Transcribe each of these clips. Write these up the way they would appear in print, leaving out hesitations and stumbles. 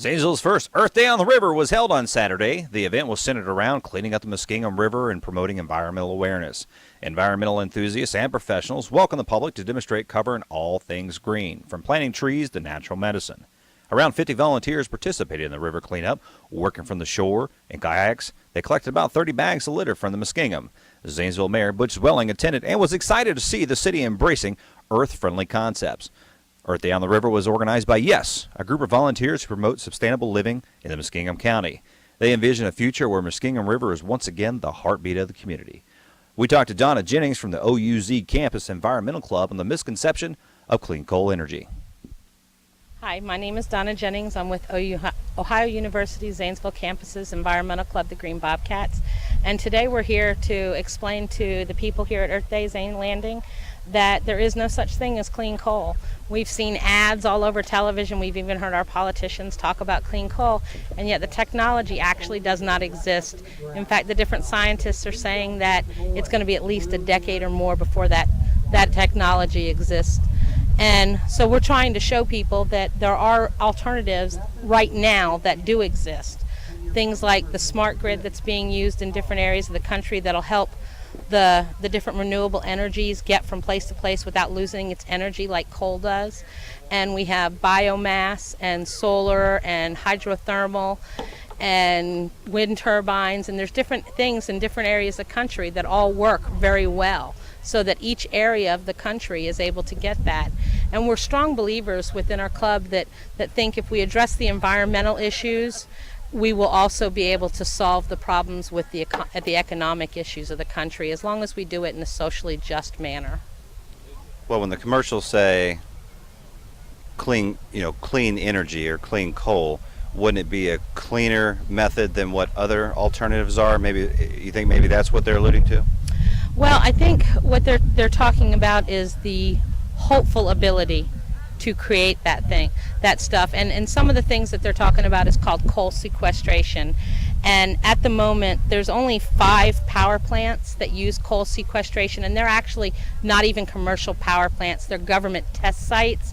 Zanesville's first Earth Day on the River was held on Saturday. The event was centered around cleaning up the Muskingum River and promoting environmental awareness. Environmental enthusiasts and professionals welcome the public to demonstrate covering all things green, from planting trees to natural medicine. Around 50 volunteers participated in the river cleanup, working from the shore in kayaks. They collected about 30 bags of litter from the Muskingum. Zanesville Mayor Butch Zwelling attended and was excited to see the city embracing earth-friendly concepts. Earth Day on the River was organized by YES, a group of volunteers who promote sustainable living in the Muskingum County. They envision a future where Muskingum River is once again the heartbeat of the community. We talked to Donna Jennings from the OUZ Campus Environmental Club on the misconception of clean coal energy. Hi, my name is Donna Jennings. I'm with Ohio University Zanesville Campus's Environmental Club, the Green Bobcats. And today we're here to explain to the people here at Earth Day Zane Landing that there is no such thing as clean coal. We've seen ads all over television. We've even heard our politicians talk about clean coal, and yet the technology actually does not exist. In fact, the different scientists are saying that it's going to be at least a decade or more before that technology exists. And so we're trying to show people that there are alternatives right now that do exist. Things like the smart grid that's being used in different areas of the country that'll help the different renewable energies get from place to place without losing its energy like coal does. And we have biomass and solar and hydrothermal and wind turbines, and there's different things in different areas of the country that all work very well, so that each area of the country is able to get that. And we're strong believers within our club that think if we address the environmental issues, we will also be able to solve the problems with the economic issues of the country, as long as we do it in a socially just manner. Well, when the commercials say clean energy or clean coal, wouldn't it be a cleaner method than what other alternatives are? Maybe you think maybe that's what they're alluding to? Well, I think what they're talking about is the hopeful ability to create that stuff. And some of the things that they're talking about is called coal sequestration. And at the moment, there's only 5 power plants that use coal sequestration, and they're actually not even commercial power plants. They're government test sites.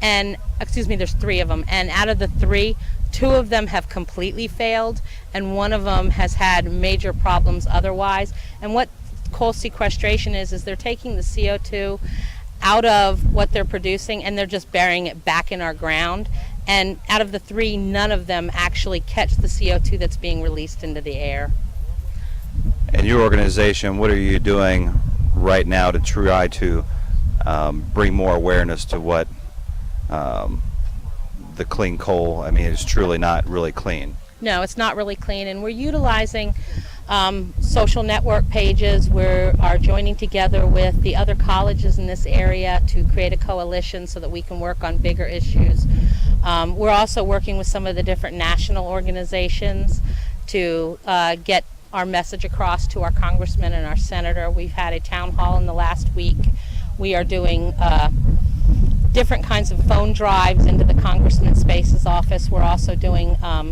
And, there's 3 of them. And out of the 3, 2 of them have completely failed, and 1 of them has had major problems otherwise. And what coal sequestration is they're taking the CO2 out of what they're producing and they're just burying it back in our ground. And out of the 3, none of them actually catch the CO2 that's being released into the air. And your organization, what are you doing right now to try to bring more awareness to what the clean coal, it's truly not really clean? No, it's not really clean, and we're utilizing social network pages. We are joining together with the other colleges in this area to create a coalition so that we can work on bigger issues. We're also working with some of the different national organizations to get our message across to our congressman and our senator. We've had a town hall in the last week. We are doing different kinds of phone drives into the Congressman Space's office. We're also doing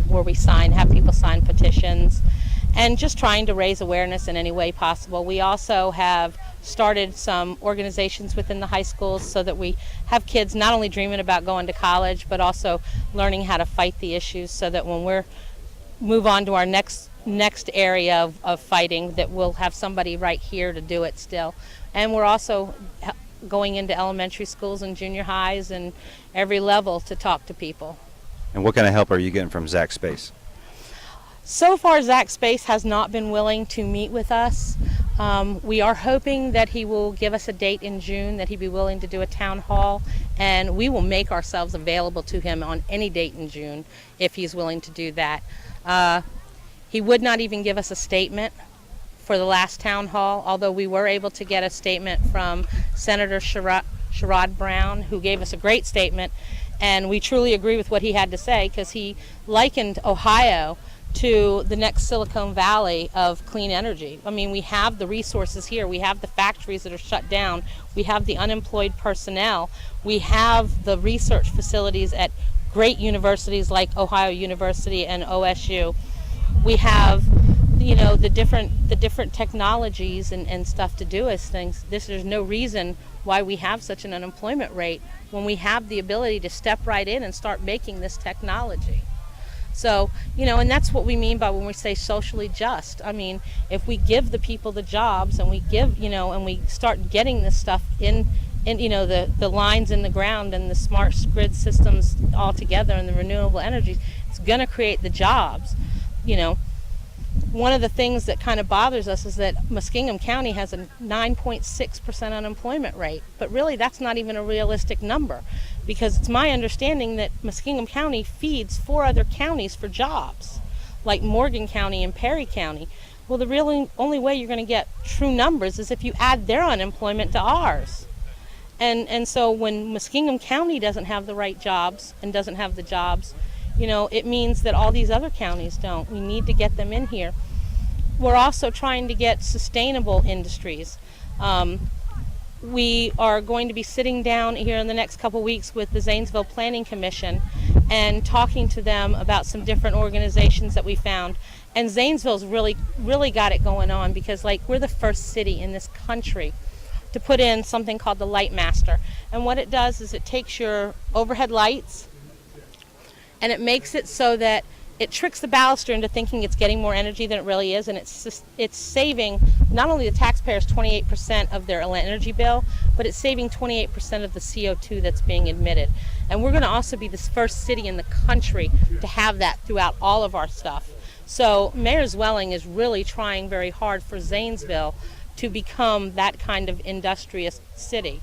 where we have people sign petitions, and just trying to raise awareness in any way possible. We also have started some organizations within the high schools so that we have kids not only dreaming about going to college, but also learning how to fight the issues, so that when we move on to our next area of fighting, that we'll have somebody right here to do it still. And we're also going into elementary schools and junior highs and every level to talk to people. And what kind of help are you getting from Zach Space? So far, Zach Space has not been willing to meet with us. We are hoping that he will give us a date in June, that he'd be willing to do a town hall, and we will make ourselves available to him on any date in June if he's willing to do that. He would not even give us a statement for the last town hall, although we were able to get a statement from Senator Sherrod Brown, who gave us a great statement, and we truly agree with what he had to say, because he likened Ohio to the next Silicon Valley of clean energy. We have the resources here. We have the factories that are shut down. We have the unemployed personnel. We have the research facilities at great universities like Ohio University and OSU. We have the different technologies and stuff to do as things. There's no reason why we have such an unemployment rate when we have the ability to step right in and start making this technology. So, and that's what we mean by when we say socially just. I mean, if we give the people the jobs and we give, and we start getting this stuff in the lines in the ground and the smart grid systems all together and the renewable energies, it's going to create the jobs. One of the things that kind of bothers us is that Muskingum County has a 9.6% unemployment rate, but really that's not even a realistic number, because it's my understanding that Muskingum County feeds 4 other counties for jobs, like Morgan County and Perry County. Well, the really only way you're going to get true numbers is if you add their unemployment to ours. And so when Muskingum County doesn't have the right jobs and doesn't have the jobs, it means that all these other counties don't. We need to get them in here. We're also trying to get sustainable industries. We are going to be sitting down here in the next couple weeks with the Zanesville Planning Commission and talking to them about some different organizations that we found. And Zanesville's really got it going on, because we're the first city in this country to put in something called the Light Master. And what it does is it takes your overhead lights and it makes it so that it tricks the baluster into thinking it's getting more energy than it really is, and it's saving not only the taxpayers 28% of their energy bill, but it's saving 28% of the CO2 that's being emitted. And we're going to also be the first city in the country to have that throughout all of our stuff. So Mayor Zwelling is really trying very hard for Zanesville to become that kind of industrious city.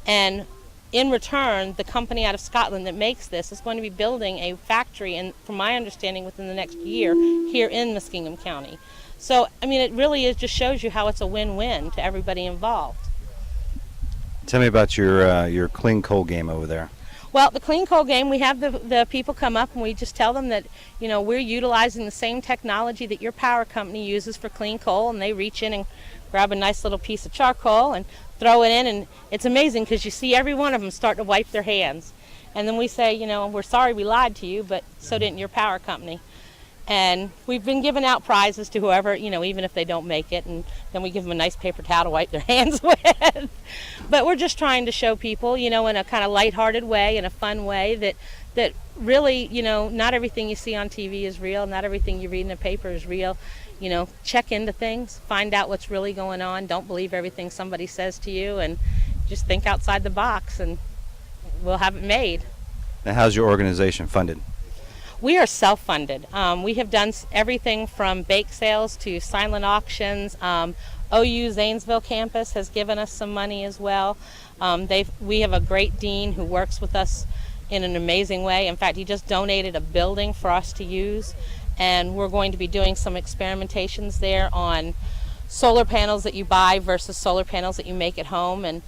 And in return, the company out of Scotland that makes this is going to be building a factory, and from my understanding, within the next year here in Muskingum County. So, I mean, it really just shows you how it's a win-win to everybody involved. Tell me about your clean coal game over there. Well, the clean coal game, we have the people come up and we just tell them that, we're utilizing the same technology that your power company uses for clean coal, and they reach in and grab a nice little piece of charcoal and throw it in, and it's amazing because you see every one of them start to wipe their hands. And then we say, we're sorry we lied to you, but so didn't your power company. And we've been giving out prizes to whoever, even if they don't make it, and then we give them a nice paper towel to wipe their hands with. But we're just trying to show people, in a kind of lighthearted way, in a fun way, that really, not everything you see on TV is real, not everything you read in the paper is real. Check into things, find out what's really going on. Don't believe everything somebody says to you, and just think outside the box, and we'll have it made. Now, how's your organization funded? We are self-funded. We have done everything from bake sales to silent auctions. OU Zanesville campus has given us some money as well. We have a great dean who works with us in an amazing way. In fact, he just donated a building for us to use, and we're going to be doing some experimentations there on solar panels that you buy versus solar panels that you make at home. And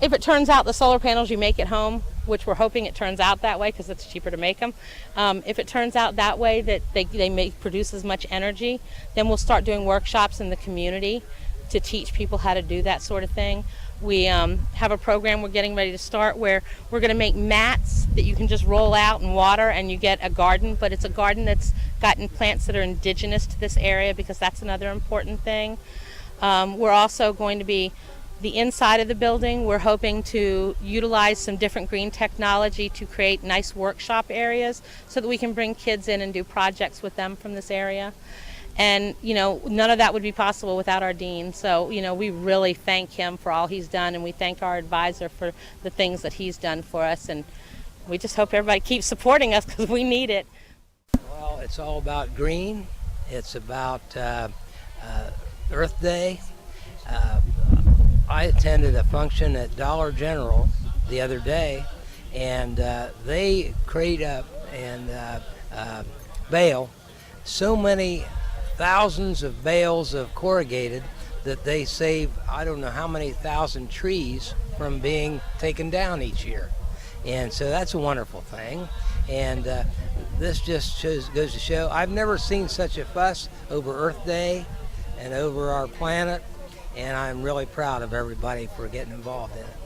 if it turns out the solar panels you make at home, which we're hoping it turns out that way because it's cheaper to make them, if it turns out that way that they produce as much energy, then we'll start doing workshops in the community to teach people how to do that sort of thing. We have a program we're getting ready to start where we're going to make mats that you can just roll out and water, and you get a garden, but it's a garden that's gotten plants that are indigenous to this area, because that's another important thing. We're also going to be the inside of the building. We're hoping to utilize some different green technology to create nice workshop areas so that we can bring kids in and do projects with them from this area. And, none of that would be possible without our dean. So, we really thank him for all he's done, and we thank our advisor for the things that he's done for us. And we just hope everybody keeps supporting us because we need it. Well, it's all about green. It's about Earth Day. I attended a function at Dollar General the other day, and they crate up and bale so many thousands of bales of corrugated that they save I don't know how many thousand trees from being taken down each year. And so that's a wonderful thing. And this just goes to show I've never seen such a fuss over Earth Day and over our planet, and I'm really proud of everybody for getting involved in it.